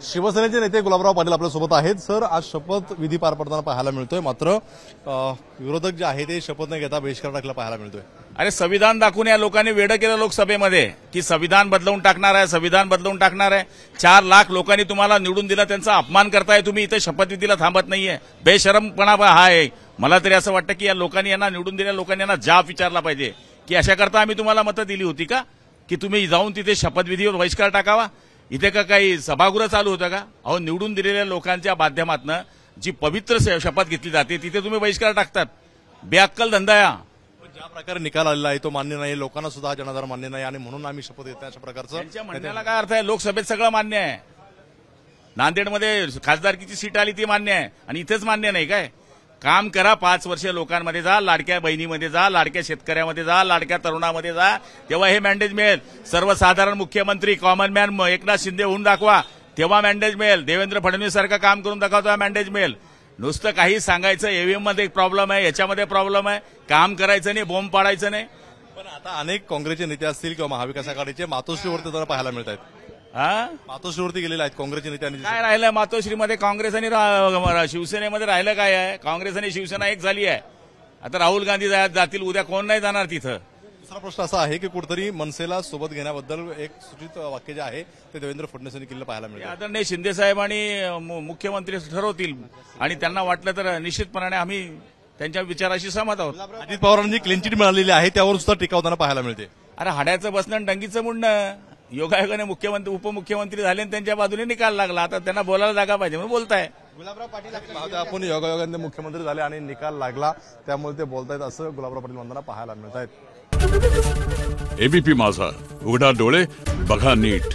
शिवसेनेचे नेते गुलाबराव पाटील आपल्यासोबत आहेत. सर, आज शपथ विधी पार पडताना पाहायला मिळतोय, मात्र विरोधक जे आहे ते शपथ न घेता बहिष्कार टाकला पाहायला मिळतोय. अरे संविधान दाखवून या लोकांनी वेडं केलं लोकसभेमध्ये की संविधान बदलवून टाकणार आहे, संविधान बदलवून टाकणार आहे. 4 लाख लोकांनी तुम्हाला निवडून दिला, त्यांचा अपमान करताय तुम्ही. इथे शपथविधीला थांबत नाहीये. बेशरमपणा हा आहे. मला तरी असं वाटतं की या लोकांनी, यांना निवडून दिलेल्या लोकांनी यांना जाब विचारला पाहिजे की अशा करता आम्ही तुम्हाला मतं दिली होती का, की तुम्ही जाऊन तिथे शपथविधीवर बहिष्कार टाकावा. इथे का काही सभागृह चालू होतं का? अहो, निवडून दिलेल्या लोकांच्या माध्यमातून जी पवित्र शपथ घेतली जाते तिथे तुम्ही बहिष्कार टाकतात. बेअक्कल धंदा या. ज्या प्रकारे निकाल आलेला आहे तो मान्य नाही, लोकांना सुद्धा हा जनाधार मान्य नाही आणि म्हणून आम्ही शपथ घेतोय अशा प्रकारचं. त्यांच्या म्हणण्याला काय अर्थ आहे? लोकसभेत सगळं मान्य आहे. नांदेडमध्ये खासदारकीची सीट आली ती मान्य आहे आणि इथेच मान्य नाही काय? काम करा, 5 वर्ष लोकांमध्ये जा, लाडक्या बहिणीमध्ये जा, लाडक्या शेतकऱ्यामध्ये जा, लाडक्या तरुणामध्ये जा, तेव्हा हे मॅन्डेज मिळेल. सर्वसाधारण मुख्यमंत्री, कॉमन मॅन एकनाथ शिंदे होऊन दाखवा, तेव्हा मॅन्डेज मिळेल. देवेंद्र फडणवीस सारखं काम करून दाखवा, मॅन्डेज मिळेल. नुसतं काही सांगायचं, ईव्हीएम मध्ये प्रॉब्लेम आहे, याच्यामध्ये प्रॉब्लेम आहे, काम करायचं नाही, बॉम्ब पाडायचं नाही. पण आता अनेक काँग्रेसचे नेते असतील किंवा महाविकास आघाडीचे मातोश्रीवरती जरा पाहायला मिळत आहेत. मातोश्रीवरती गेलेले आहेत काँग्रेसचे नेते. काय राहिलं मातोश्रीमध्ये? काँग्रेस आणि शिवसेनेमध्ये राहिलं काय आहे? काँग्रेस आणि शिवसेना एक झाली आहे. आता राहुल गांधी जातील उद्या, कोण नाही जाणार तिथं. दुसरा प्रश्न असा आहे की कुठेतरी मनसेला सोबत घेण्याबद्दल एक सूचित वाक्य जे आहे ते देवेंद्र फडणवीस यांनी केलं पाहायला मिळतं. आदरणीय शिंदेसाहेब आणि मुख्यमंत्री ठरवतील आणि त्यांना वाटलं तर निश्चितपणे आम्ही त्यांच्या विचाराशी सहमत आहोत. अजित पवारांनी क्लीन चिट मिळालेली आहे त्यावर सुद्धा टीका होताना पाहायला मिळते. अरे हाड्याचं बसणं आणि डंगीचं मुंडणं. योगायोगाने मुख्यमंत्री उपमुख्यमंत्री झाले आणि त्यांच्या बाजूने निकाल लागला. आता त्यांना बोलायला जागा पाहिजे म्हणून बोलताय. गुलाबराव पाटील आपण योगायोगाने मुख्यमंत्री झाले आणि निकाल लागला त्यामुळे ते बोलतायत असं गुलाबराव पाटील म्हणताना पाहायला मिळत आहेत. एबीपी माझा, उघडा डोळे बघा नीट.